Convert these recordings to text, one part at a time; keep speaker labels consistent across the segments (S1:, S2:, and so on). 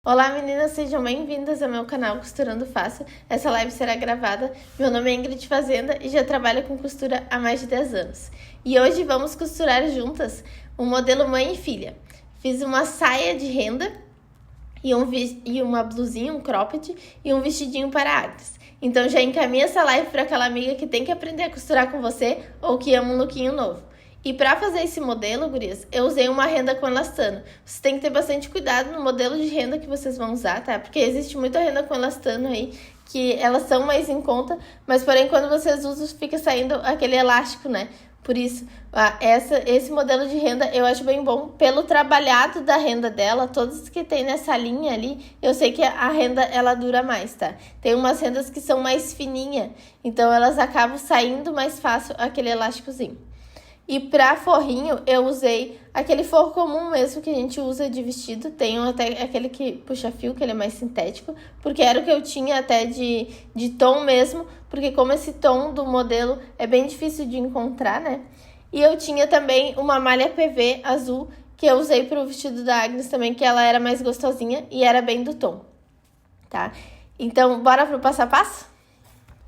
S1: Olá meninas, sejam bem-vindas ao meu canal Costurando Fácil. Essa live será gravada. Meu nome é Ingrid Fazenda e já trabalho com costura há mais de 10 anos. E hoje vamos costurar juntas um modelo mãe e filha. Fiz uma saia de renda e uma blusinha, um cropped e um vestidinho para Agnes. Então já encaminha essa live para aquela amiga que tem que aprender a costurar com você ou que ama um lookinho novo. E para fazer esse modelo, gurias, eu usei uma renda com elastano. Vocês têm que ter bastante cuidado no modelo de renda que vocês vão usar, tá? Porque existe muita renda com elastano aí, que elas são mais em conta, mas porém quando vocês usam fica saindo aquele elástico, né? Por isso, esse modelo de renda eu acho bem bom. Pelo trabalhado da renda dela, todos que tem nessa linha ali, eu sei que a renda ela dura mais, tá? Tem umas rendas que são mais fininhas, então elas acabam saindo mais fácil aquele elásticozinho. E para forrinho, eu usei aquele forro comum mesmo que a gente usa de vestido. Tem até aquele que puxa fio, que ele é mais sintético, porque era o que eu tinha até de tom mesmo, porque como esse tom do modelo é bem difícil de encontrar, né? E eu tinha também uma malha PV azul, que eu usei para o vestido da Agnes também, que ela era mais gostosinha e era bem do tom, tá? Então, bora pro passo a passo?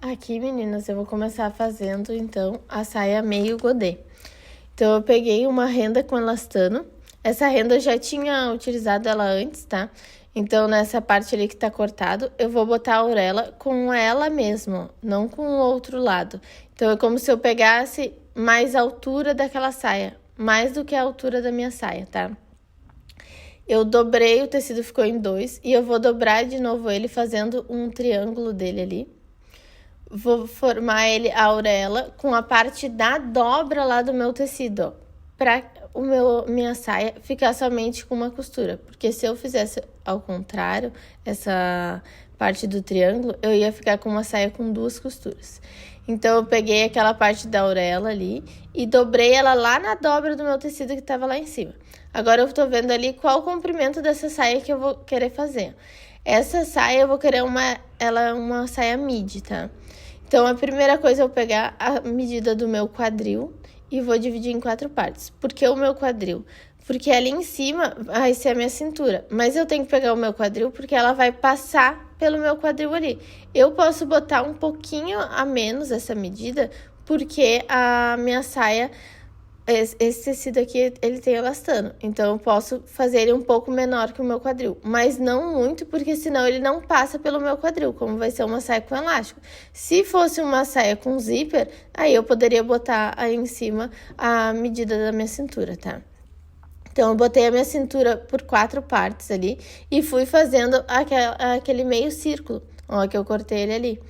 S1: Aqui, meninas, eu vou começar fazendo, então, a saia meio godê. Então, eu peguei uma renda com elastano. Essa renda eu já tinha utilizado ela antes, tá? Então, nessa parte ali que tá cortado, eu vou botar a orelha com ela mesmo, não com o outro lado. Então, é como se eu pegasse mais a altura daquela saia, mais do que a altura da minha saia, tá? Eu dobrei, o tecido ficou em 2, e eu vou dobrar de novo ele fazendo um triângulo dele ali. Vou formar ele, a orelha, com a parte da dobra lá do meu tecido, ó, pra minha saia ficar somente com uma costura. Porque se eu fizesse ao contrário, essa parte do triângulo, eu ia ficar com uma saia com 2 costuras. Então, eu peguei aquela parte da orelha ali e dobrei ela lá na dobra do meu tecido que tava lá em cima. Agora, eu tô vendo ali qual o comprimento dessa saia que eu vou querer fazer. Essa saia, eu vou querer uma saia midi, tá? Então, a primeira coisa é eu pegar a medida do meu quadril e vou dividir em 4 partes. Por que o meu quadril? Porque ali em cima vai ser a minha cintura, mas eu tenho que pegar o meu quadril porque ela vai passar pelo meu quadril ali. Eu posso botar um pouquinho a menos essa medida, porque a minha saia, esse tecido aqui, ele tem elastano, então eu posso fazer ele um pouco menor que o meu quadril, mas não muito, porque senão ele não passa pelo meu quadril, como vai ser uma saia com elástico. Se fosse uma saia com zíper, aí eu poderia botar aí em cima a medida da minha cintura, tá? Então, eu botei a minha cintura por 4 partes ali e fui fazendo aquele meio círculo, ó, que eu cortei ele ali.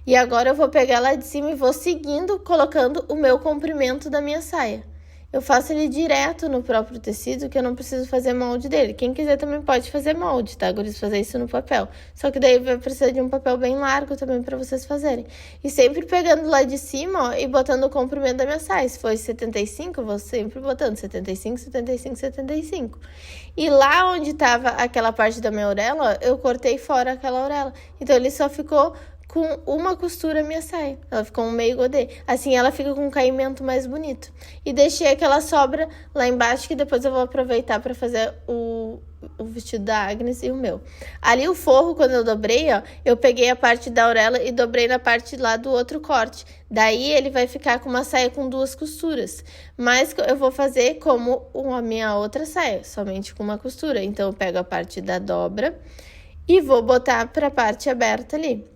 S1: E agora eu vou pegar lá de cima e vou seguindo, colocando o meu comprimento da minha saia. Eu faço ele direto no próprio tecido, que eu não preciso fazer molde dele. Quem quiser também pode fazer molde, tá? Guris, fazer isso no papel. Só que daí vai precisar de um papel bem largo também para vocês fazerem. E sempre pegando lá de cima, ó, e botando o comprimento da minha saia. Se for 75, eu vou sempre botando 75, 75, 75. E lá onde tava aquela parte da minha orelha, ó, eu cortei fora aquela orelha. Então, ele só ficou com uma costura minha saia. Ela ficou um meio godê. Assim, ela fica com um caimento mais bonito. E deixei aquela sobra lá embaixo, que depois eu vou aproveitar para fazer o vestido da Agnes e o meu. Ali o forro, quando eu dobrei, ó, eu peguei a parte da orelha e dobrei na parte lá do outro corte. Daí, ele vai ficar com uma saia com 2 costuras. Mas eu vou fazer como a minha outra saia, somente com uma costura. Então, eu pego a parte da dobra e vou botar para a parte aberta ali.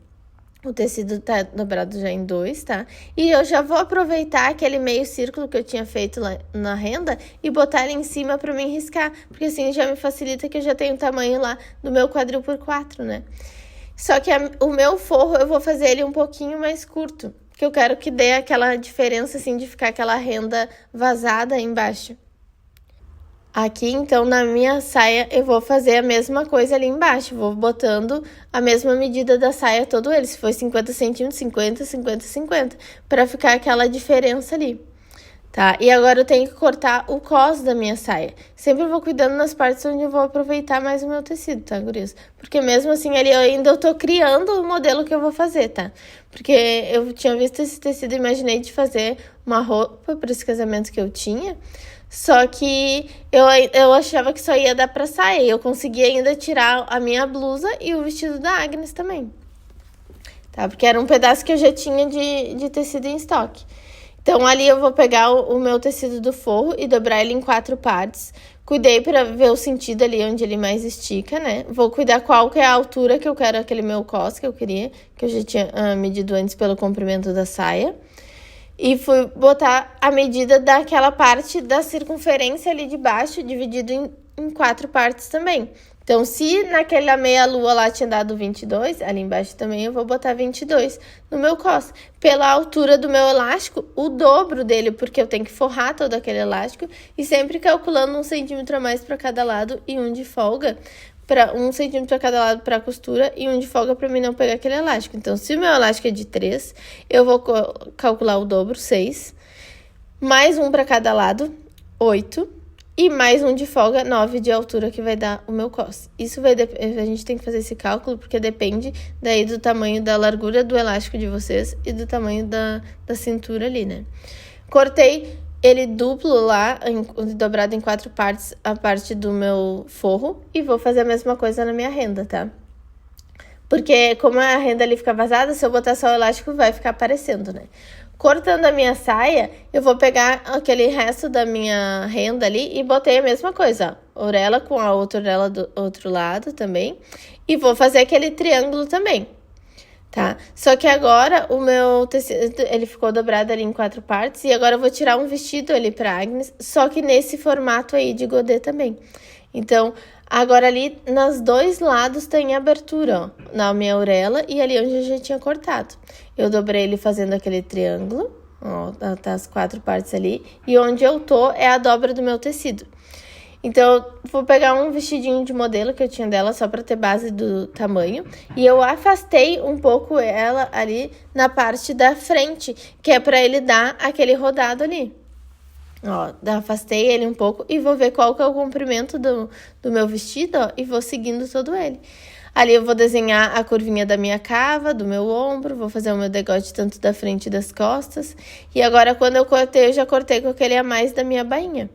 S1: O tecido tá dobrado já em 2, tá? E eu já vou aproveitar aquele meio círculo que eu tinha feito lá na renda e botar ele em cima pra mim riscar. Porque assim já me facilita que eu já tenho o tamanho lá do meu quadril por 4, né? Só que o meu forro eu vou fazer ele um pouquinho mais curto. Que eu quero que dê aquela diferença assim de ficar aquela renda vazada embaixo. Aqui, então, na minha saia, eu vou fazer a mesma coisa ali embaixo. Vou botando a mesma medida da saia todo ele. Se for 50 centímetros, 50, 50, 50. Pra ficar aquela diferença ali, tá? E agora eu tenho que cortar o cos da minha saia. Sempre vou cuidando nas partes onde eu vou aproveitar mais o meu tecido, tá, gurias? Porque mesmo assim, ali eu tô criando o modelo que eu vou fazer, tá? Porque eu tinha visto esse tecido e imaginei de fazer uma roupa para esse casamento que eu tinha. Só que eu achava que só ia dar pra sair. Eu consegui ainda tirar a minha blusa e o vestido da Agnes também. Tá? Porque era um pedaço que eu já tinha de tecido em estoque. Então, ali eu vou pegar o meu tecido do forro e dobrar ele em 4 partes. Cuidei para ver o sentido ali onde ele mais estica, né? Vou cuidar qual que é a altura que eu quero aquele meu cos que eu queria, que eu já tinha medido antes pelo comprimento da saia. E fui botar a medida daquela parte da circunferência ali de baixo, dividido em 4 partes também. Então, se naquela meia-lua lá tinha dado 22, ali embaixo também eu vou botar 22 no meu cos. Pela altura do meu elástico, o dobro dele, porque eu tenho que forrar todo aquele elástico. E sempre calculando 1 centímetro a mais para cada lado e um de folga. 1 centímetro para cada lado para a costura e um de folga para mim não pegar aquele elástico. Então, se o meu elástico é de 3, eu vou calcular o dobro, 6. Mais um para cada lado, 8. E mais um de folga, 9 de altura, que vai dar o meu cos. Isso a gente tem que fazer esse cálculo, porque depende daí do tamanho da largura do elástico de vocês e do tamanho da cintura ali, né? Cortei ele duplo lá, dobrado em 4 partes, a parte do meu forro. E vou fazer a mesma coisa na minha renda, tá? Porque como a renda ali fica vazada, se eu botar só o elástico, vai ficar aparecendo, né? Cortando a minha saia, eu vou pegar aquele resto da minha renda ali e botei a mesma coisa, ó. Orelha com a outra orelha do outro lado também. E vou fazer aquele triângulo também, tá? Só que agora o meu tecido, ele ficou dobrado ali em 4 partes. E agora eu vou tirar um vestido ali pra Agnes, só que nesse formato aí de godê também. Então, agora ali nos 2 lados tem abertura, ó, na minha orelha e ali onde eu já tinha cortado. Eu dobrei ele fazendo aquele triângulo, ó, tá as 4 partes ali. E onde eu tô é a dobra do meu tecido. Então, eu vou pegar um vestidinho de modelo que eu tinha dela, só pra ter base do tamanho. E eu afastei um pouco ela ali na parte da frente, que é pra ele dar aquele rodado ali. Ó, afastei ele um pouco e vou ver qual que é o comprimento do meu vestido, ó, e vou seguindo todo ele. Ali eu vou desenhar a curvinha da minha cava, do meu ombro, vou fazer o meu decote tanto da frente e das costas. E agora, quando eu cortei, eu já cortei com aquele a mais da minha bainha.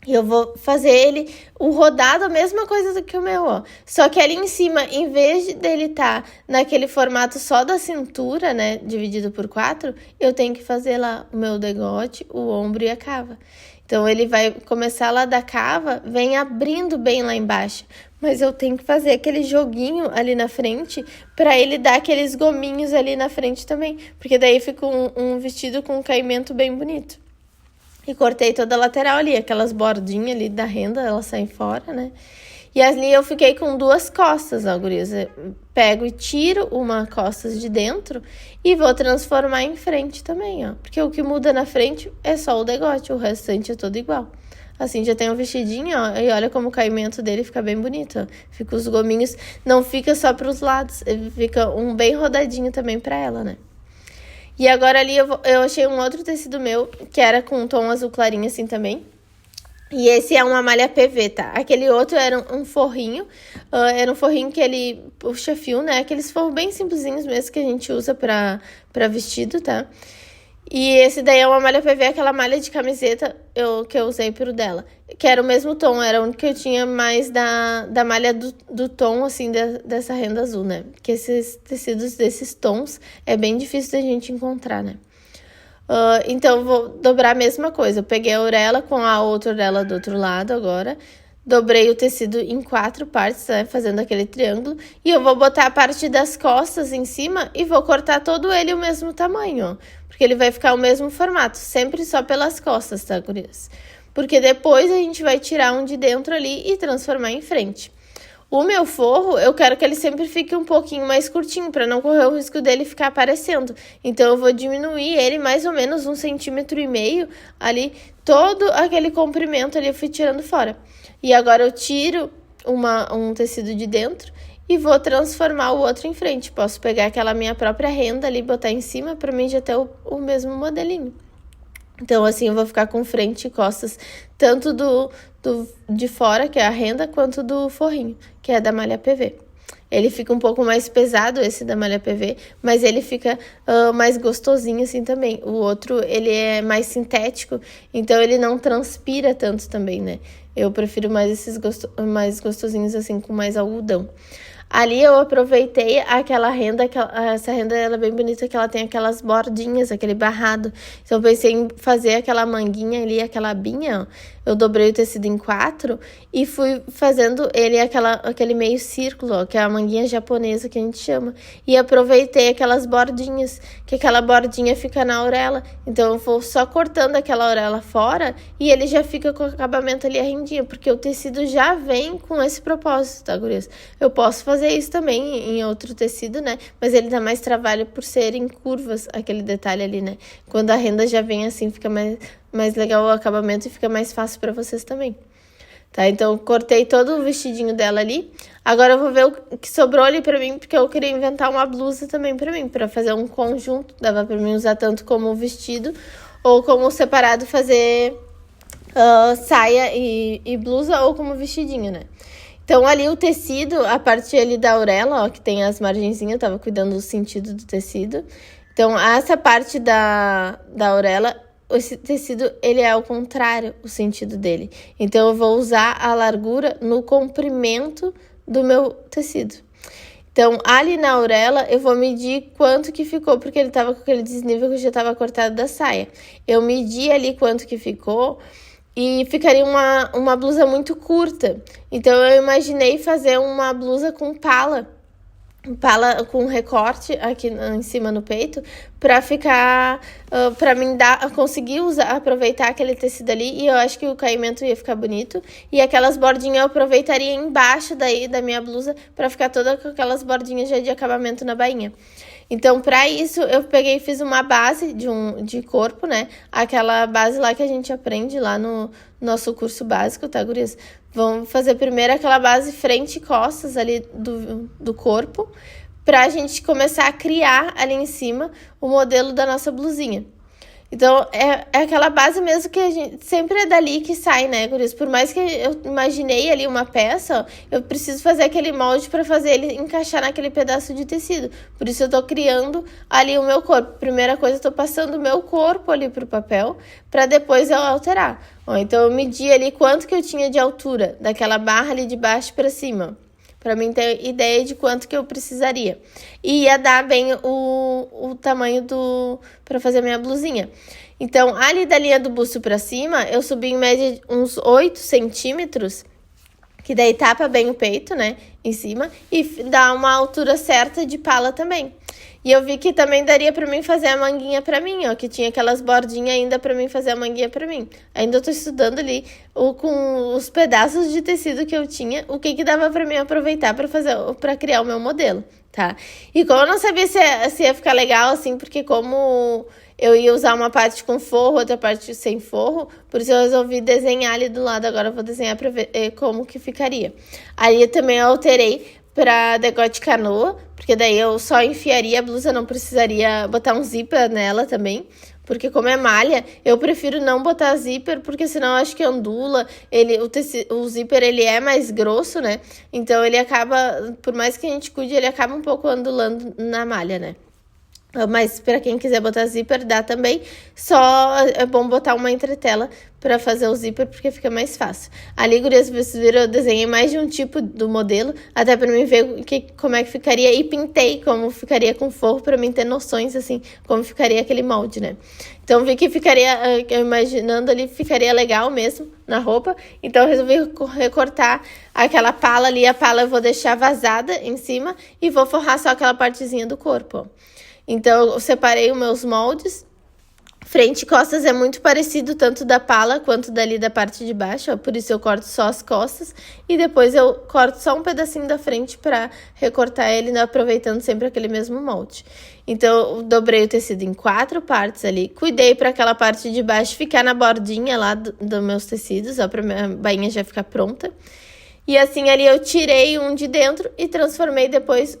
S1: E eu vou fazer ele, o rodado, a mesma coisa do que o meu, ó. Só que ali em cima, em vez dele tá naquele formato só da cintura, né, dividido por 4, eu tenho que fazer lá o meu decote, o ombro e a cava. Então, ele vai começar lá da cava, vem abrindo bem lá embaixo. Mas eu tenho que fazer aquele joguinho ali na frente para ele dar aqueles gominhos ali na frente também. Porque daí fica um vestido com um caimento bem bonito. E cortei toda a lateral ali, aquelas bordinhas ali da renda, elas saem fora, né? E ali eu fiquei com 2 costas, ó, gurias. Eu pego e tiro uma costas de dentro e vou transformar em frente também, ó. Porque o que muda na frente é só o decote, o restante é todo igual. Assim, já tem um vestidinho, ó, e olha como o caimento dele fica bem bonito, ó. Fica os gominhos, não fica só pros lados, fica um bem rodadinho também pra ela, né? E agora ali eu achei um outro tecido meu, que era com um tom azul clarinho assim também. E esse é uma malha PV, tá? Aquele outro era um forrinho, era um forrinho que ele puxa fio, né? Aqueles forros bem simplesinhos mesmo que a gente usa pra vestido, tá? E esse daí é uma malha PV, aquela malha de camiseta que eu usei pro dela. Que era o mesmo tom, era o único que eu tinha mais da malha do tom, assim, dessa renda azul, né? Porque esses tecidos desses tons é bem difícil da gente encontrar, né? Então, eu vou dobrar a mesma coisa. Eu peguei a orelha com a outra orelha do outro lado agora. Dobrei o tecido em 4 partes, né, fazendo aquele triângulo. E eu vou botar a parte das costas em cima e vou cortar todo ele o mesmo tamanho, ó. Porque ele vai ficar o mesmo formato, sempre só pelas costas, tá, gurias? Porque depois a gente vai tirar um de dentro ali e transformar em frente. O meu forro, eu quero que ele sempre fique um pouquinho mais curtinho, para não correr o risco dele ficar aparecendo. Então, eu vou diminuir ele mais ou menos 1,5 centímetro ali, todo aquele comprimento ali eu fui tirando fora. E agora eu tiro um tecido de dentro e vou transformar o outro em frente. Posso pegar aquela minha própria renda ali e botar em cima para mim já ter o mesmo modelinho. Então, assim, eu vou ficar com frente e costas, tanto de fora, que é a renda, quanto do forrinho, que é da malha PV. Ele fica um pouco mais pesado, esse da malha PV, mas ele fica mais gostosinho assim também. O outro, ele é mais sintético, então ele não transpira tanto também, né? Eu prefiro mais esses mais gostosinhos assim, com mais algodão. Ali eu aproveitei aquela renda, essa renda ela é bem bonita, que ela tem aquelas bordinhas, aquele barrado. Então eu pensei em fazer aquela manguinha ali, aquela abinha, ó. Eu dobrei o tecido em 4 e fui fazendo ele aquele meio círculo, ó, que é a manguinha japonesa que a gente chama. E aproveitei aquelas bordinhas, que aquela bordinha fica na orelha. Então eu vou só cortando aquela orelha fora e ele já fica com o acabamento ali a rendinha, porque o tecido já vem com esse propósito, tá, gurias? Eu posso fazer isso também em outro tecido, né? Mas ele dá mais trabalho por ser em curvas, aquele detalhe ali, né? Quando a renda já vem assim, fica mais legal o acabamento e fica mais fácil para vocês também. Tá, então cortei todo o vestidinho dela ali. Agora eu vou ver o que sobrou ali pra mim, porque eu queria inventar uma blusa também pra mim, pra fazer um conjunto. Dava pra mim usar tanto como vestido ou como separado fazer saia e blusa ou como vestidinho, né? Então ali o tecido, a parte ali da orelha, ó, que tem as margenzinhas, eu tava cuidando do sentido do tecido. Então essa parte da orelha, esse tecido, ele é ao contrário, o sentido dele. Então, eu vou usar a largura no comprimento do meu tecido. Então, ali na orelha, eu vou medir quanto que ficou, porque ele tava com aquele desnível que já tava cortado da saia. Eu medi ali quanto que ficou e ficaria uma blusa muito curta. Então, eu imaginei fazer uma blusa com pala com recorte aqui em cima no peito, para ficar, para mim conseguir aproveitar aquele tecido ali, e eu acho que o caimento ia ficar bonito, e aquelas bordinhas eu aproveitaria embaixo daí da minha blusa, para ficar toda com aquelas bordinhas já de acabamento na bainha. Então, para isso, eu peguei e fiz uma base de corpo, né? Aquela base lá que a gente aprende lá no nosso curso básico, tá, gurias? Vamos fazer primeiro aquela base frente e costas ali do corpo, pra gente começar a criar ali em cima o modelo da nossa blusinha. Então, é aquela base mesmo que a gente sempre é dali que sai, né, gurias? Por mais que eu imaginei ali uma peça, ó, eu preciso fazer aquele molde para fazer ele encaixar naquele pedaço de tecido. Por isso eu tô criando ali o meu corpo. Primeira coisa, eu tô passando o meu corpo ali pro papel, para depois eu alterar. Ó, então, eu medi ali quanto que eu tinha de altura, daquela barra ali de baixo para cima, para mim ter ideia de quanto que eu precisaria. E ia dar bem o tamanho para fazer a minha blusinha. Então, ali da linha do busto para cima, eu subi em média uns 8 centímetros, que daí tapa bem o peito, né, em cima, e dá uma altura certa de pala também. E eu vi que também daria pra mim fazer a manguinha pra mim, ó, que tinha aquelas bordinhas ainda pra mim fazer a manguinha pra mim. Ainda eu tô estudando ali com os pedaços de tecido que eu tinha, o que dava pra mim aproveitar pra criar o meu modelo, tá? E como eu não sabia se ia ficar legal, assim, porque como eu ia usar uma parte com forro, outra parte sem forro, por isso eu resolvi desenhar ali do lado. Agora eu vou desenhar pra ver como que ficaria. Aí também eu alterei pra decote canoa, porque daí eu só enfiaria a blusa, não precisaria botar um zíper nela também, porque como é malha, eu prefiro não botar zíper, porque senão eu acho que ondula, o zíper ele é mais grosso, né, então ele acaba, por mais que a gente cuide, ele acaba um pouco ondulando na malha, né. Mas para quem quiser botar zíper, dá também. Só é bom botar uma entretela para fazer o zíper, porque fica mais fácil. Ali, gurias, vocês viram, eu desenhei mais de um tipo do modelo, até para mim ver como é que ficaria. E pintei como ficaria com forro, para mim ter noções, assim, como ficaria aquele molde, né? Então, vi que ficaria, imaginando ali, ficaria legal mesmo na roupa. Então, eu resolvi recortar aquela pala ali. A pala eu vou deixar vazada em cima e vou forrar só aquela partezinha do corpo, ó. Então, eu separei os meus moldes. Frente e costas é muito parecido, tanto da pala quanto dali da parte de baixo, ó. Por isso eu corto só as costas. E depois eu corto só um pedacinho da frente para recortar ele, né, aproveitando sempre aquele mesmo molde. Então, eu dobrei o tecido em 4 partes ali. Cuidei para aquela parte de baixo ficar na bordinha lá dos meus tecidos, ó, para minha bainha já ficar pronta. E assim, ali eu tirei um de dentro e transformei depois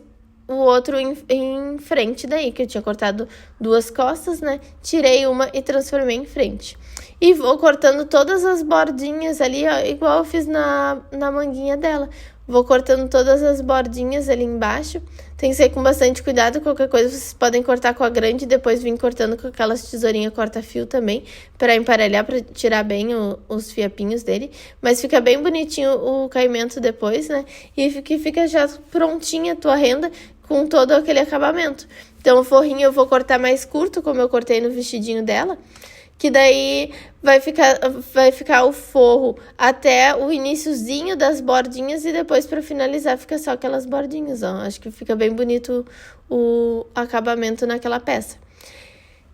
S1: o outro em frente daí, que eu tinha cortado 2 costas, né? Tirei uma e transformei em frente. E vou cortando todas as bordinhas ali, ó, igual eu fiz na manguinha dela. Vou cortando todas as bordinhas ali embaixo. Tem que ser com bastante cuidado, qualquer coisa vocês podem cortar com a grande e depois vir cortando com aquelas tesourinhas corta-fio também, para emparelhar, para tirar bem os fiapinhos dele. Mas fica bem bonitinho o caimento depois, né? E que fica já prontinha a tua renda com todo aquele acabamento. Então o forrinho eu vou cortar mais curto, como eu cortei no vestidinho dela. Que daí vai ficar o forro até o iniciozinho das bordinhas e depois para finalizar fica só aquelas bordinhas, ó. Acho que fica bem bonito o acabamento naquela peça.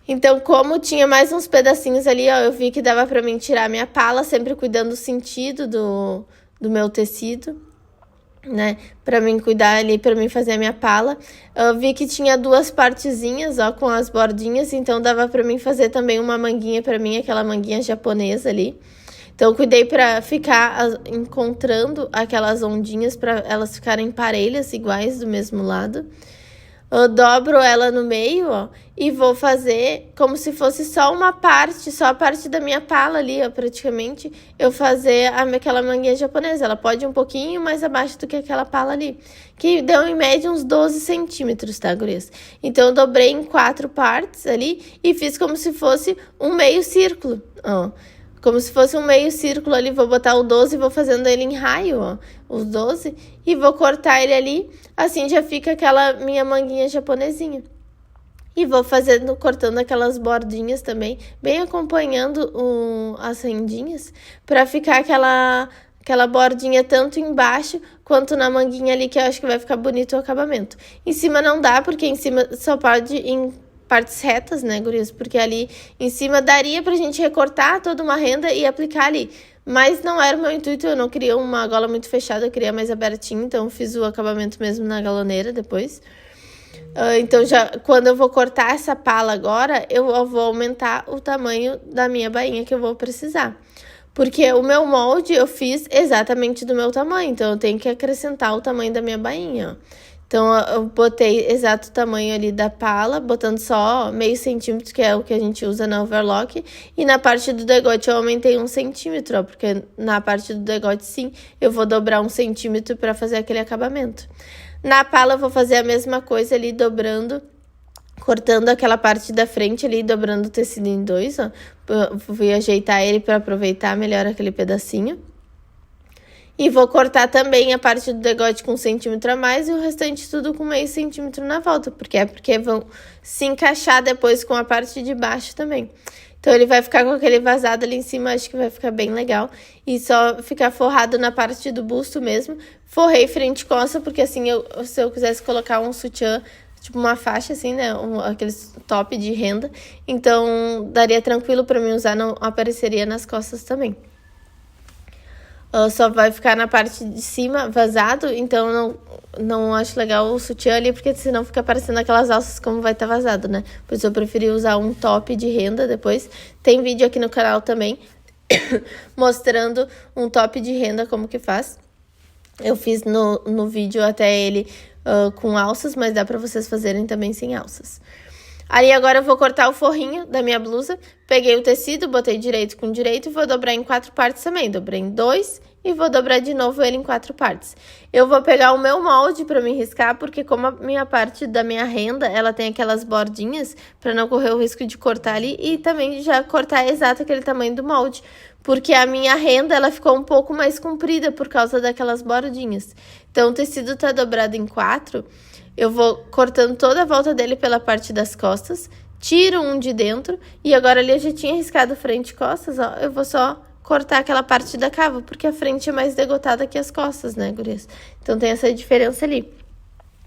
S1: Então, como tinha mais uns pedacinhos ali, ó, eu vi que dava para mim tirar a minha pala, sempre cuidando do sentido do meu tecido, né, para mim cuidar ali, para mim fazer a minha pala. Eu vi que tinha duas partezinhas, ó, com as bordinhas, então dava para mim fazer também uma manguinha para mim, aquela manguinha japonesa ali. Então, cuidei para ficar encontrando aquelas ondinhas para elas ficarem parelhas, iguais do mesmo lado. Eu dobro ela no meio, ó, e vou fazer como se fosse só uma parte, só a parte da minha pala ali, ó, praticamente, eu fazer aquela manguinha japonesa. Ela pode ir um pouquinho mais abaixo do que aquela pala ali, que deu em média uns 12 centímetros, tá, gurias? Então, eu dobrei em 4 partes ali e fiz como se fosse um meio círculo, ó. Como se fosse um meio círculo ali, vou botar o 12 e vou fazendo ele em raio, ó, os 12, e vou cortar ele ali, assim já fica aquela minha manguinha japonesinha. E vou fazendo, cortando aquelas bordinhas também, bem acompanhando as rendinhas, pra ficar aquela bordinha tanto embaixo quanto na manguinha ali, que eu acho que vai ficar bonito o acabamento. Em cima não dá, porque em cima só pode em partes retas, né, gurias? Porque ali em cima daria pra gente recortar toda uma renda e aplicar ali. Mas não era o meu intuito, eu não queria uma gola muito fechada, eu queria mais abertinho, então fiz o acabamento mesmo na galoneira depois. Então, já quando eu vou cortar essa pala agora, eu vou aumentar o tamanho da minha bainha que eu vou precisar. Porque o meu molde eu fiz exatamente do meu tamanho, então eu tenho que acrescentar o tamanho da minha bainha, ó. Então, eu botei exato o tamanho ali da pala, botando só meio centímetro, que é o que a gente usa na overlock. E na parte do degote eu aumentei 1 centímetro, ó, porque na parte do degote, sim, eu vou dobrar 1 centímetro para fazer aquele acabamento. Na pala eu vou fazer a mesma coisa ali, dobrando, cortando aquela parte da frente ali, dobrando o tecido em 2, ó. Vou ajeitar ele para aproveitar melhor aquele pedacinho. E vou cortar também a parte do degote com 1 centímetro a mais e o restante tudo com meio centímetro na volta, porque vão se encaixar depois com a parte de baixo também. Então, ele vai ficar com aquele vazado ali em cima, acho que vai ficar bem legal. E só ficar forrado na parte do busto mesmo. Forrei frente e costa, porque assim, se eu quisesse colocar um sutiã, tipo uma faixa assim, né, aqueles top de renda, então daria tranquilo pra mim usar, não apareceria nas costas também. Só vai ficar na parte de cima vazado, então não acho legal o sutiã ali, porque senão fica parecendo aquelas alças como vai estar vazado, né? Por isso eu preferi usar um top de renda depois. Tem vídeo aqui no canal também, mostrando um top de renda como que faz. Eu fiz no vídeo até ele com alças, mas dá pra vocês fazerem também sem alças. Aí agora eu vou cortar o forrinho da minha blusa, peguei o tecido, botei direito com direito e vou dobrar em 4 partes também. Dobrei em 2 e vou dobrar de novo ele em 4 partes. Eu vou pegar o meu molde pra me riscar, porque como a minha parte da minha renda, ela tem aquelas bordinhas, pra não correr o risco de cortar ali e também já cortar exato aquele tamanho do molde. Porque a minha renda, ela ficou um pouco mais comprida por causa daquelas bordinhas. Então, o tecido tá dobrado em 4. Eu vou cortando toda a volta dele pela parte das costas, tiro um de dentro e agora ali eu já tinha riscado frente e costas, ó. Eu vou só cortar aquela parte da cava, porque a frente é mais degotada que as costas, né, gurias? Então, tem essa diferença ali.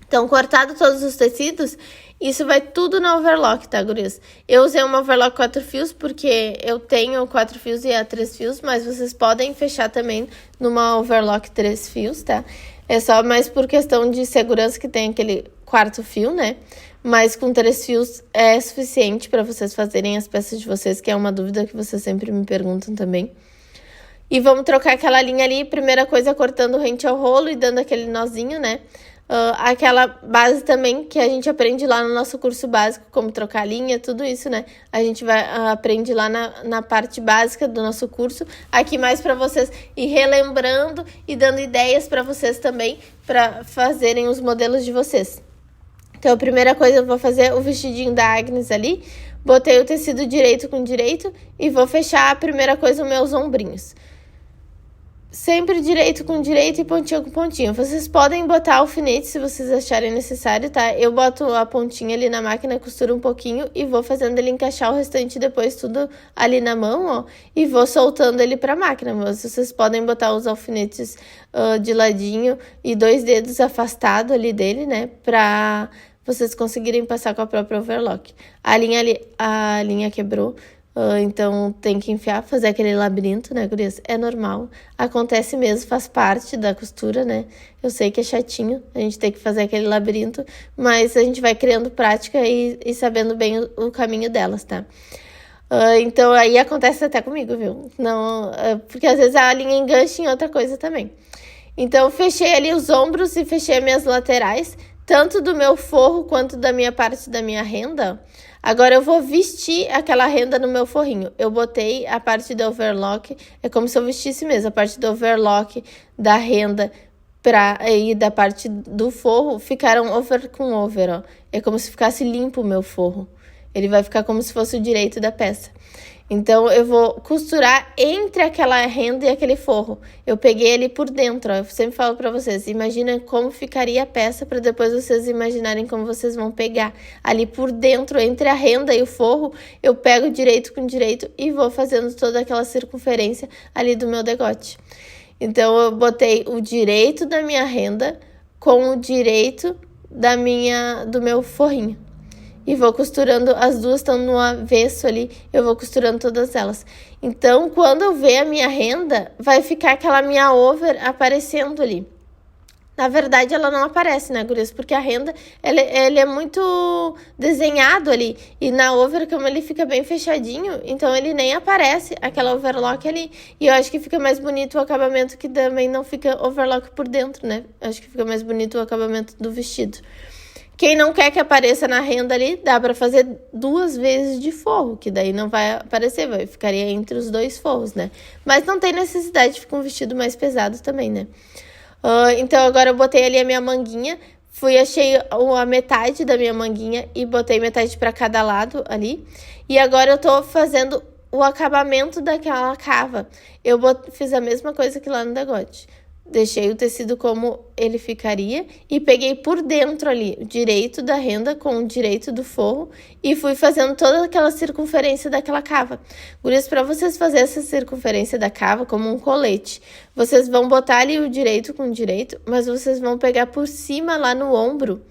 S1: Então, cortado todos os tecidos, isso vai tudo na overlock, tá, gurias? Eu usei uma overlock 4 fios, porque eu tenho 4 fios e a 3 fios, mas vocês podem fechar também numa overlock 3 fios, tá? É só mais por questão de segurança que tem aquele 4º fio, né? Mas com 3 fios é suficiente para vocês fazerem as peças de vocês, que é uma dúvida que vocês sempre me perguntam também. E vamos trocar aquela linha ali, primeira coisa cortando rente ao rolo e dando aquele nozinho, né? aquela base também que a gente aprende lá no nosso curso básico, como trocar linha, tudo isso, né? A gente aprende lá na parte básica do nosso curso. Aqui mais para vocês ir relembrando e dando ideias para vocês também, para fazerem os modelos de vocês. Então, a primeira coisa eu vou fazer o vestidinho da Agnes ali. Botei o tecido direito com direito e vou fechar a primeira coisa os meus ombrinhos. Sempre direito com direito e pontinha com pontinha. Vocês podem botar alfinete se vocês acharem necessário, tá? Eu boto a pontinha ali na máquina, costuro um pouquinho e vou fazendo ele encaixar o restante depois tudo ali na mão, ó. E vou soltando ele pra máquina. Mas vocês podem botar os alfinetes de ladinho e 2 dedos afastados ali dele, né? Pra vocês conseguirem passar com a própria overlock. A linha quebrou. Então tem que enfiar, fazer aquele labirinto, né, gurias? É normal, acontece mesmo, faz parte da costura, né? Eu sei que é chatinho a gente ter que fazer aquele labirinto, mas a gente vai criando prática e sabendo bem o caminho delas, tá? Então aí acontece até comigo, viu? Não, porque às vezes a linha engancha em outra coisa também. Então fechei ali os ombros e fechei minhas laterais, tanto do meu forro quanto da minha parte da minha renda. Agora eu vou vestir aquela renda no meu forrinho. Eu botei a parte do overlock, é como se eu vestisse mesmo, a parte do overlock da renda e da parte do forro ficaram over com over, ó. É como se ficasse limpo o meu forro. Ele vai ficar como se fosse o direito da peça. Então, eu vou costurar entre aquela renda e aquele forro. Eu peguei ele por dentro, ó. Eu sempre falo pra vocês, imagina como ficaria a peça para depois vocês imaginarem como vocês vão pegar. Ali por dentro, entre a renda e o forro, eu pego direito com direito e vou fazendo toda aquela circunferência ali do meu degote. Então, eu botei o direito da minha renda com o direito do meu forrinho. E vou costurando, as duas estão no avesso ali, eu vou costurando todas elas. Então, quando eu ver a minha renda, vai ficar aquela minha over aparecendo ali. Na verdade, ela não aparece, né, gurias? Porque a renda, ele é muito desenhado ali. E na over, como ele fica bem fechadinho, então ele nem aparece aquela overlock ali. E eu acho que fica mais bonito o acabamento, que também não fica overlock por dentro, né? Eu acho que fica mais bonito o acabamento do vestido. Quem não quer que apareça na renda ali, dá para fazer 2 vezes de forro, que daí não vai aparecer, ficaria entre os 2 forros, né? Mas não tem necessidade de ficar um vestido mais pesado também, né? Então, agora eu botei ali a minha manguinha, achei a metade da minha manguinha e botei metade para cada lado ali. E agora eu tô fazendo o acabamento daquela cava. Eu fiz a mesma coisa que lá no degote. Deixei o tecido como ele ficaria e peguei por dentro ali o direito da renda com o direito do forro e fui fazendo toda aquela circunferência daquela cava. Gurias, para vocês fazerem essa circunferência da cava como um colete, vocês vão botar ali o direito com o direito, mas vocês vão pegar por cima lá no ombro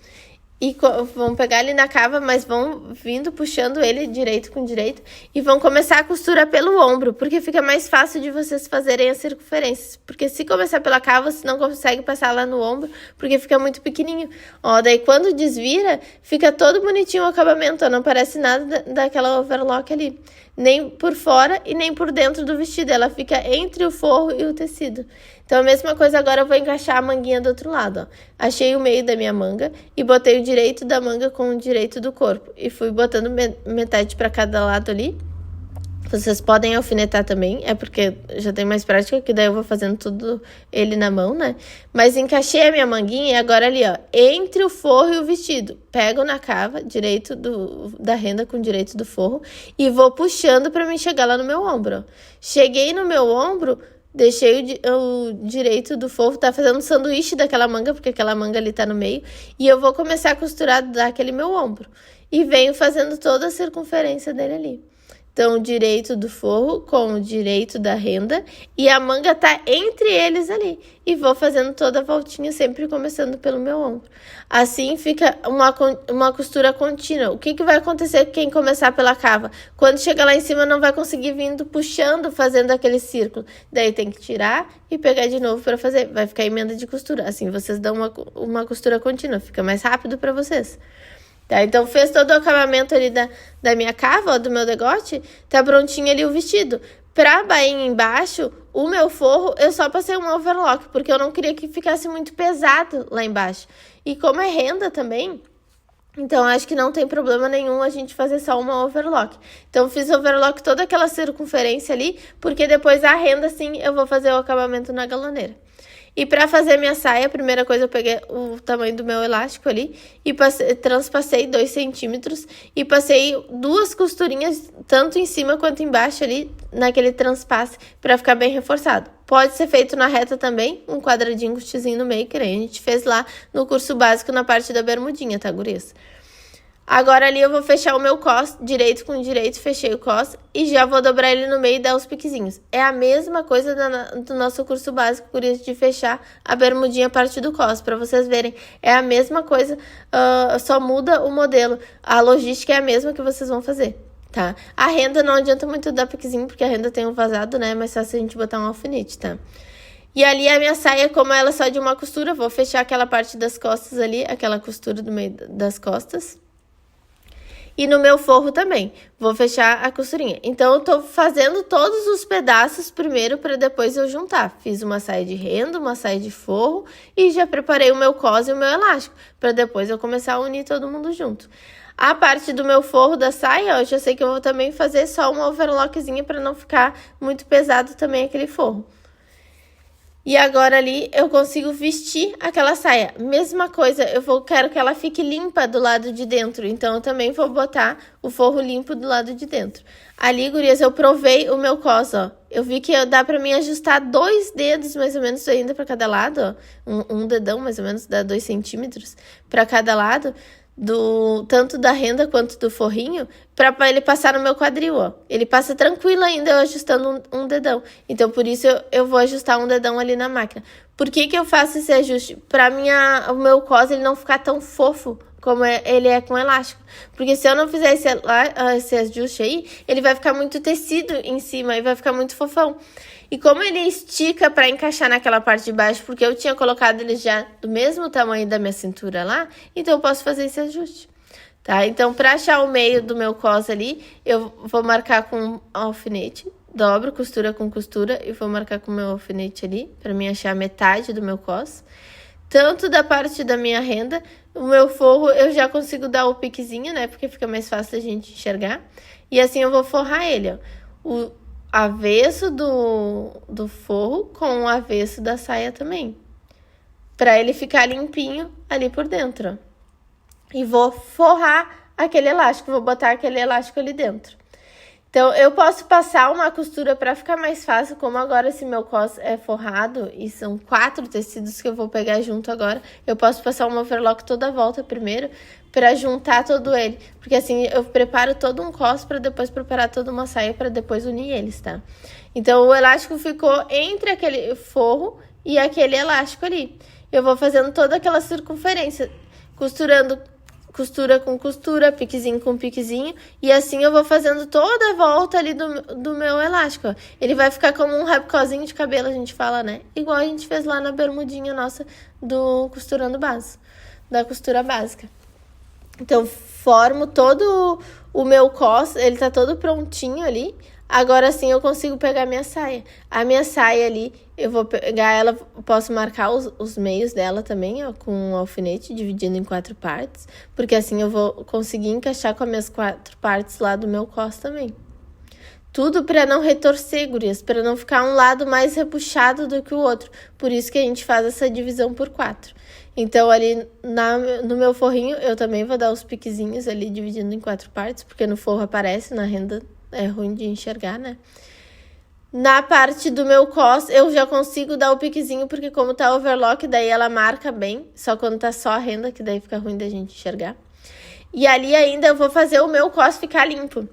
S1: e vão pegar ali na cava, mas vão vindo puxando ele direito com direito e vão começar a costurar pelo ombro, porque fica mais fácil de vocês fazerem as circunferências. Porque se começar pela cava, você não consegue passar lá no ombro, porque fica muito pequenininho. Ó, daí quando desvira, fica todo bonitinho o acabamento, ó, não parece nada daquela overlock ali. Nem por fora e nem por dentro do vestido, ela fica entre o forro e o tecido. Então, a mesma coisa agora eu vou encaixar a manguinha do outro lado, ó. Achei o meio da minha manga e botei o direito da manga com o direito do corpo. E fui botando metade para cada lado ali. Vocês podem alfinetar também, é porque já tem mais prática, que daí eu vou fazendo tudo ele na mão, né? Mas encaixei a minha manguinha e agora ali, ó, entre o forro e o vestido. Pego na cava, direito da renda com direito do forro e vou puxando pra mim chegar lá no meu ombro, ó. Cheguei no meu ombro, deixei o direito do forro, tá fazendo um sanduíche daquela manga, porque aquela manga ali tá no meio. E eu vou começar a costurar daquele meu ombro. E venho fazendo toda a circunferência dele ali. Então, o direito do forro com o direito da renda e a manga tá entre eles ali. E vou fazendo toda a voltinha, sempre começando pelo meu ombro. Assim fica uma costura contínua. O que vai acontecer com quem começar pela cava? Quando chegar lá em cima, não vai conseguir vindo puxando, fazendo aquele círculo. Daí tem que tirar e pegar de novo para fazer. Vai ficar emenda de costura. Assim vocês dão uma costura contínua, fica mais rápido para vocês. Tá, então, fez todo o acabamento ali da minha cava, ó, do meu degote, tá prontinho ali o vestido. Pra bainha embaixo, o meu forro, eu só passei um overlock, porque eu não queria que ficasse muito pesado lá embaixo. E como é renda também, então acho que não tem problema nenhum a gente fazer só uma overlock. Então fiz overlock toda aquela circunferência ali, porque depois a renda, sim, eu vou fazer o acabamento na galoneira. E para fazer minha saia, a primeira coisa eu peguei o tamanho do meu elástico ali e transpassei 2 centímetros e passei 2 costurinhas, tanto em cima quanto embaixo ali, naquele transpasse, para ficar bem reforçado. Pode ser feito na reta também, um quadradinho com xizinho no meio, que nem a gente fez lá no curso básico na parte da bermudinha, tá, gurias? Agora ali eu vou fechar o meu cos, direito com direito, fechei o cos e já vou dobrar ele no meio e dar os piquezinhos. É a mesma coisa do nosso curso básico, por isso de fechar a bermudinha a partir do cos, para vocês verem. É a mesma coisa, só muda o modelo. A logística é a mesma que vocês vão fazer, tá? A renda não adianta muito dar piquezinho, porque a renda tem um vazado, né? Mas só se a gente botar um alfinete, tá? E ali a minha saia, como ela é só de uma costura, vou fechar aquela parte das costas ali, aquela costura do meio das costas. E no meu forro também, vou fechar a costurinha. Então, eu tô fazendo todos os pedaços primeiro para depois eu juntar. Fiz uma saia de renda, uma saia de forro e já preparei o meu cos e o meu elástico, para depois eu começar a unir todo mundo junto. A parte do meu forro da saia, eu já sei que eu vou também fazer só uma overlockzinha para não ficar muito pesado também aquele forro. E agora ali eu consigo vestir aquela saia. Mesma coisa, quero que ela fique limpa do lado de dentro. Então, eu também vou botar o forro limpo do lado de dentro. Ali, gurias, eu provei o meu cos, ó. Eu vi que dá pra mim ajustar 2 dedos, mais ou menos, ainda pra cada lado, ó. Um dedão, mais ou menos, dá 2 centímetros pra cada lado. Tanto da renda quanto do forrinho, para ele passar no meu quadril, ó. Ele passa tranquilo ainda, eu ajustando um dedão. Então, por isso, eu vou ajustar um dedão ali na máquina. Por que eu faço esse ajuste? Para o meu cos ele não ficar tão fofo como ele é com elástico. Porque se eu não fizer esse ajuste aí, ele vai ficar muito tecido em cima e vai ficar muito fofão. E como ele estica para encaixar naquela parte de baixo, porque eu tinha colocado ele já do mesmo tamanho da minha cintura lá, então eu posso fazer esse ajuste, tá? Então, para achar o meio do meu cos ali, eu vou marcar com alfinete, dobro costura com costura e vou marcar com o meu alfinete ali, para mim achar a metade do meu cos. Tanto da parte da minha renda, o meu forro eu já consigo dar o piquezinho, né? Porque fica mais fácil da gente enxergar. E assim eu vou forrar ele, ó. O avesso do forro com o avesso da saia também. Pra ele ficar limpinho ali por dentro, ó. E vou forrar aquele elástico, vou botar aquele elástico ali dentro. Então, eu posso passar uma costura para ficar mais fácil, como agora esse meu cos é forrado e são 4 tecidos que eu vou pegar junto agora. Eu posso passar uma overlock toda a volta primeiro para juntar todo ele, porque assim eu preparo todo um cos para depois preparar toda uma saia para depois unir eles, tá? Então, o elástico ficou entre aquele forro e aquele elástico ali. Eu vou fazendo toda aquela circunferência, costurando costura com costura, piquezinho com piquezinho, e assim eu vou fazendo toda a volta ali do meu elástico, ó. Ele vai ficar como um rabicozinho de cabelo, a gente fala, né? Igual a gente fez lá na bermudinha nossa do costurando base, da costura básica. Então, formo todo o meu cos, ele tá todo prontinho ali. Agora sim eu consigo pegar minha saia. A minha saia ali, eu vou pegar ela, posso marcar os meios dela também, ó, com um alfinete, dividindo em 4 partes. Porque assim eu vou conseguir encaixar com as minhas 4 partes lá do meu cos também. Tudo para não retorcer, gurias, para não ficar um lado mais repuxado do que o outro. Por isso que a gente faz essa divisão por 4. Então, ali no meu forrinho, eu também vou dar os piquezinhos ali, dividindo em 4 partes, porque no forro aparece, na renda é ruim de enxergar, né? Na parte do meu cos, eu já consigo dar o piquezinho, porque como tá overlock, daí ela marca bem, só quando tá só a renda, que daí fica ruim da gente enxergar. E ali ainda eu vou fazer o meu cos ficar limpo.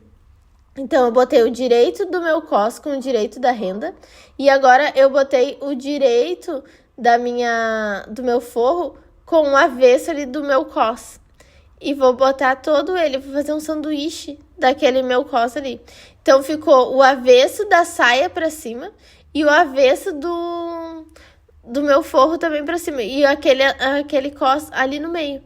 S1: Então, eu botei o direito do meu cos com o direito da renda. E agora, eu botei o direito do meu forro com o avesso ali do meu cos. E vou botar todo ele, vou fazer um sanduíche daquele meu cos ali. Então, ficou o avesso da saia pra cima e o avesso do meu forro também pra cima. E aquele cos ali no meio.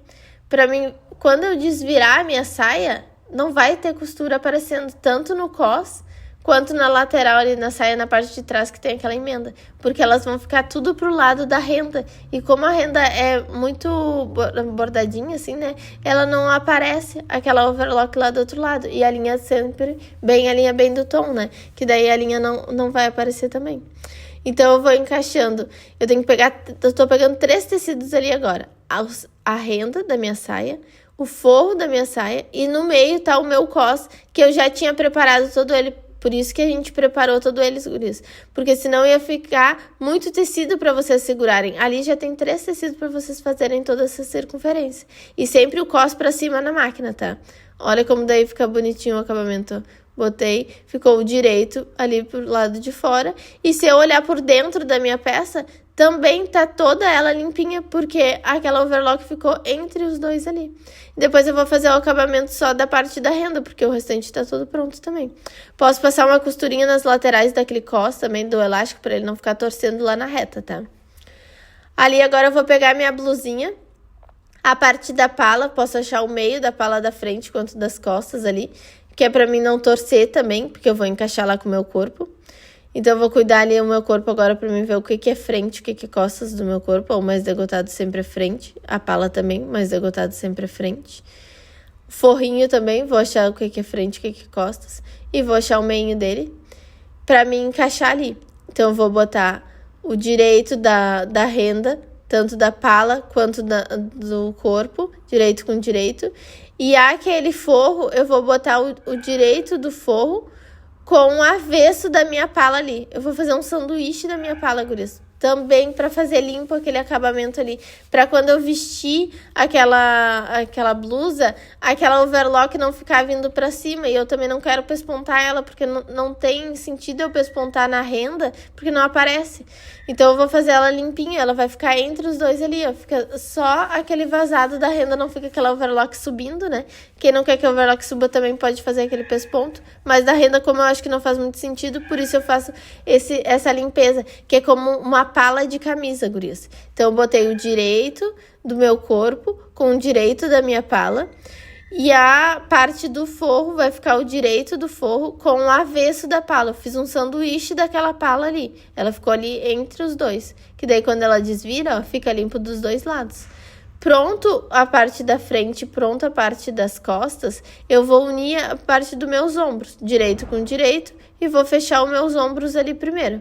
S1: Pra mim, quando eu desvirar a minha saia, não vai ter costura aparecendo tanto no cos quanto na lateral ali na saia, na parte de trás que tem aquela emenda, porque elas vão ficar tudo pro lado da renda, e como a renda é muito bordadinha assim, né, ela não aparece aquela overlock lá do outro lado, e a linha sempre a linha bem do tom, né, que daí a linha não vai aparecer também. Então eu vou encaixando, eu tô pegando 3 tecidos ali agora, a renda da minha saia, o forro da minha saia, e no meio tá o meu cos, que eu já tinha preparado todo ele. Por isso que a gente preparou todo eles, gurias. Porque senão ia ficar muito tecido para vocês segurarem. Ali já tem 3 tecidos para vocês fazerem toda essa circunferência. E sempre o cos para cima na máquina, tá? Olha como daí fica bonitinho o acabamento. Botei, ficou direito ali pro lado de fora. E se eu olhar por dentro da minha peça, também tá toda ela limpinha, porque aquela overlock ficou entre os dois ali. Depois eu vou fazer o acabamento só da parte da renda, porque o restante tá tudo pronto também. Posso passar uma costurinha nas laterais daquele cos também, do elástico, para ele não ficar torcendo lá na reta, tá? Ali agora eu vou pegar minha blusinha, a parte da pala, posso achar o meio da pala da frente quanto das costas ali, que é pra mim não torcer também, porque eu vou encaixar lá com o meu corpo. Então, eu vou cuidar ali o meu corpo agora pra mim ver o que é frente, o que é costas do meu corpo. O mais degotado sempre é frente. A pala também, mais degotado sempre é frente. O forrinho também, vou achar o que é frente, o que é costas. E vou achar o meinho dele pra mim encaixar ali. Então, eu vou botar o direito da renda, tanto da pala quanto do corpo, direito com direito. E aquele forro, eu vou botar o direito do forro com o avesso da minha pala ali. Eu vou fazer um sanduíche da minha pala, gurias. Também para fazer limpo aquele acabamento ali. Para quando eu vestir aquela blusa, aquela overlock não ficar vindo para cima. E eu também não quero pespontar ela, porque não tem sentido eu pespontar na renda, porque não aparece. Então eu vou fazer ela limpinha, ela vai ficar entre os dois ali, ó. Fica só aquele vazado da renda, não fica aquela overlock subindo, né? Quem não quer que a overlock suba também pode fazer aquele pesponto. Mas da renda, como eu acho que não faz muito sentido, por isso eu faço essa limpeza, que é como uma pala de camisa, gurias. Então eu botei o direito do meu corpo com o direito da minha pala. E a parte do forro vai ficar o direito do forro com o avesso da pala. Eu fiz um sanduíche daquela pala ali. Ela ficou ali entre os dois. Que daí quando ela desvira, ó, fica limpo dos dois lados. Pronto a parte da frente, pronto a parte das costas, eu vou unir a parte dos meus ombros. Direito com direito e vou fechar os meus ombros ali primeiro.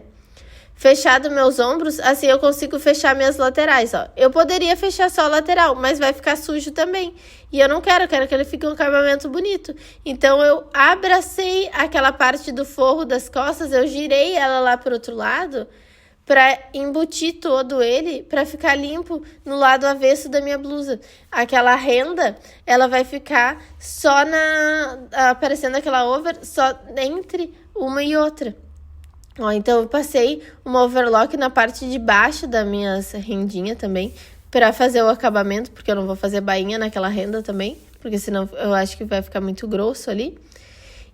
S1: Fechado meus ombros, assim eu consigo fechar minhas laterais, ó. Eu poderia fechar só a lateral, mas vai ficar sujo também. E eu não quero que ele fique um acabamento bonito. Então, eu abracei aquela parte do forro das costas, eu girei ela lá pro outro lado, para embutir todo ele, para ficar limpo no lado avesso da minha blusa. Aquela renda, ela vai ficar só aparecendo aquela over, só entre uma e outra. Ó, então eu passei uma overlock na parte de baixo da minha rendinha também, para fazer o acabamento, porque eu não vou fazer bainha naquela renda também, porque senão eu acho que vai ficar muito grosso ali.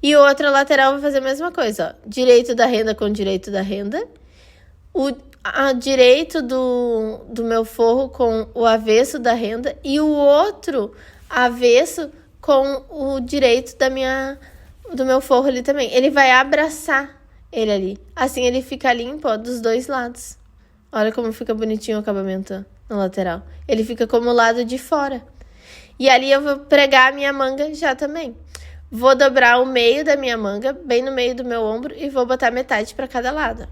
S1: E outra lateral eu vou fazer a mesma coisa, ó, direito da renda com direito da renda, a direito do meu forro com o avesso da renda e o outro avesso com o direito do meu forro ali também. Ele vai abraçar ele ali. Assim ele fica limpo, ó, dos dois lados. Olha como fica bonitinho o acabamento, ó, na lateral. Ele fica como o lado de fora. E ali eu vou pregar a minha manga já também. Vou dobrar o meio da minha manga, bem no meio do meu ombro, e vou botar metade para cada lado.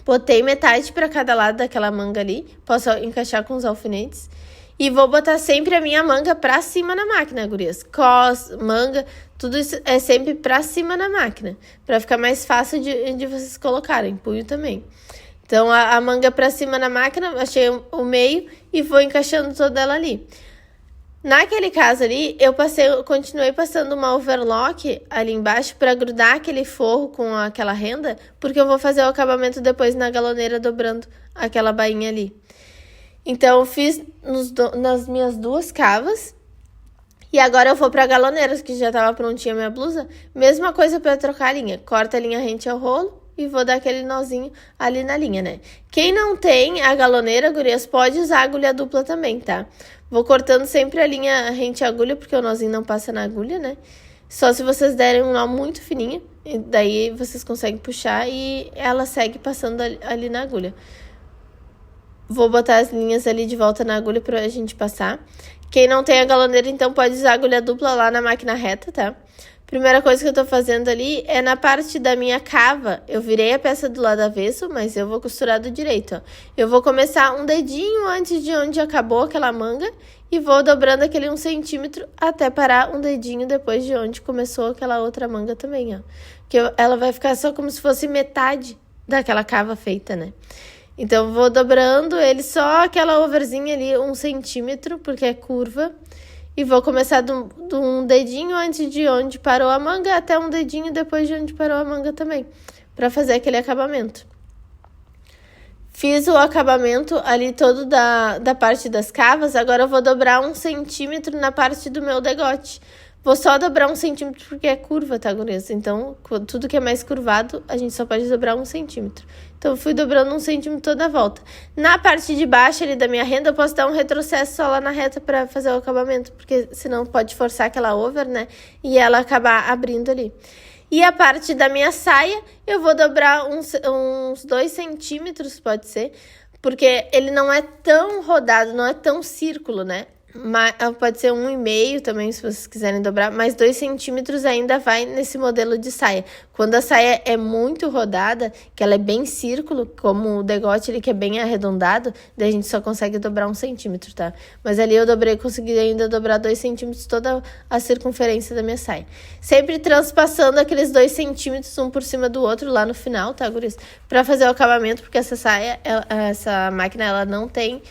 S1: Botei metade para cada lado daquela manga ali. Posso encaixar com os alfinetes. E vou botar sempre a minha manga pra cima na máquina, gurias. Manga, tudo isso é sempre pra cima na máquina. Pra ficar mais fácil de vocês colocarem. Punho também. Então, a manga pra cima na máquina, achei o meio e vou encaixando toda ela ali. Naquele caso ali, eu continuei passando uma overlock ali embaixo para grudar aquele forro com aquela renda, porque eu vou fazer o acabamento depois na galoneira dobrando aquela bainha ali. Então, eu fiz nas minhas 2 cavas e agora eu vou para a galoneira, que já estava prontinha a minha blusa. Mesma coisa para trocar a linha. Corta a linha rente ao rolo e vou dar aquele nozinho ali na linha, né? Quem não tem a galoneira, gurias, pode usar a agulha dupla também, tá? Vou cortando sempre a linha rente à agulha, porque o nozinho não passa na agulha, né? Só se vocês derem um nó muito fininho, e daí vocês conseguem puxar e ela segue passando ali na agulha. Vou botar as linhas ali de volta na agulha pra gente passar. Quem não tem a galoneira, então, pode usar a agulha dupla lá na máquina reta, tá? Primeira coisa que eu tô fazendo ali é na parte da minha cava. Eu virei a peça do lado avesso, mas eu vou costurar do direito, ó. Eu vou começar um dedinho antes de onde acabou aquela manga e vou dobrando aquele 1 centímetro até parar um dedinho depois de onde começou aquela outra manga também, ó. Que ela vai ficar só como se fosse metade daquela cava feita, né? Então, eu vou dobrando ele só aquela overzinha ali, 1 centímetro, porque é curva. E vou começar do um dedinho antes de onde parou a manga até um dedinho depois de onde parou a manga também, para fazer aquele acabamento. Fiz o acabamento ali todo da parte das cavas, agora eu vou dobrar 1 centímetro na parte do meu degote. Vou só dobrar 1 centímetro porque é curva, tá, gurias? Então, tudo que é mais curvado, a gente só pode dobrar 1 centímetro. Então, eu fui dobrando 1 centímetro toda a volta. Na parte de baixo ali da minha renda, eu posso dar um retrocesso só lá na reta para fazer o acabamento, porque senão pode forçar aquela over, né? E ela acabar abrindo ali. E a parte da minha saia, eu vou dobrar uns 2 centímetros, pode ser, porque ele não é tão rodado, não é tão círculo, né? Mas pode ser 1,5 também, se vocês quiserem dobrar, mas 2 centímetros ainda vai nesse modelo de saia. Quando a saia é muito rodada, que ela é bem círculo, como o degote ali que é bem arredondado, daí a gente só consegue dobrar 1 centímetro, tá? Mas ali eu consegui ainda dobrar 2 centímetros toda a circunferência da minha saia. Sempre transpassando aqueles 2 centímetros um por cima do outro lá no final, tá, guris? Pra fazer o acabamento, porque essa máquina, ela não tem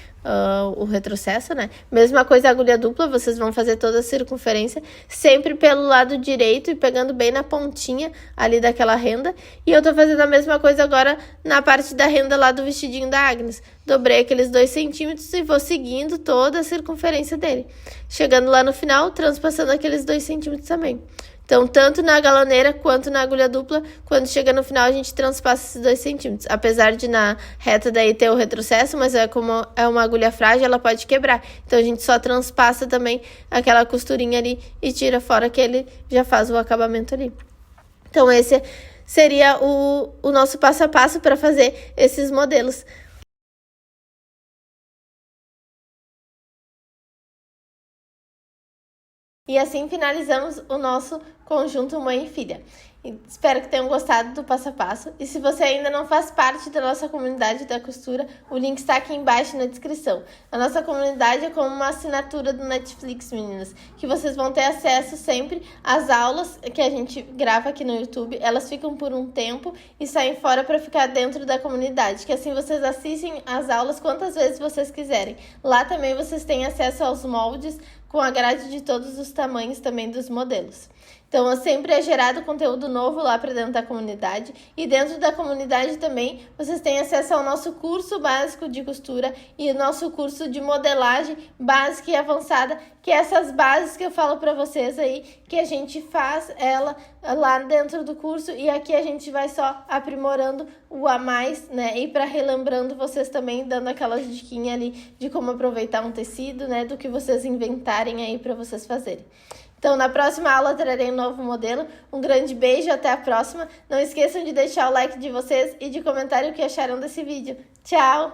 S1: o retrocesso, né? Mesma coisa a agulha dupla, vocês vão fazer toda a circunferência sempre pelo lado direito e pegando bem na pontinha ali daquela renda. E eu tô fazendo a mesma coisa agora na parte da renda lá do vestidinho da Agnes. Dobrei aqueles 2 centímetros e vou seguindo toda a circunferência dele. Chegando lá no final, transpassando aqueles 2 centímetros também. Então, tanto na galoneira quanto na agulha dupla, quando chega no final, a gente transpassa esses 2 centímetros. Apesar de na reta daí ter o retrocesso, mas como é uma agulha frágil, ela pode quebrar. Então, a gente só transpassa também aquela costurinha ali e tira fora que ele já faz o acabamento ali. Então, esse seria o nosso passo a passo para fazer esses modelos. E assim finalizamos o nosso conjunto mãe e filha. Espero que tenham gostado do passo a passo. E se você ainda não faz parte da nossa comunidade da costura, o link está aqui embaixo na descrição. A nossa comunidade é como uma assinatura do Netflix, meninas, que vocês vão ter acesso sempre às aulas que a gente grava aqui no YouTube. Elas ficam por um tempo e saem fora para ficar dentro da comunidade, que assim vocês assistem as aulas quantas vezes vocês quiserem. Lá também vocês têm acesso aos moldes com a grade de todos os tamanhos também dos modelos. Então, sempre é gerado conteúdo novo lá para dentro da comunidade. E dentro da comunidade também, vocês têm acesso ao nosso curso básico de costura e o nosso curso de modelagem básica e avançada, que é essas bases que eu falo para vocês aí, que a gente faz ela lá dentro do curso e aqui a gente vai só aprimorando o a mais, né? E para relembrando vocês também, dando aquelas diquinhas ali de como aproveitar um tecido, né? Do que vocês inventarem aí para vocês fazerem. Então, na próxima aula trarei um novo modelo. Um grande beijo, até a próxima. Não esqueçam de deixar o like de vocês e de comentar o que acharam desse vídeo. Tchau!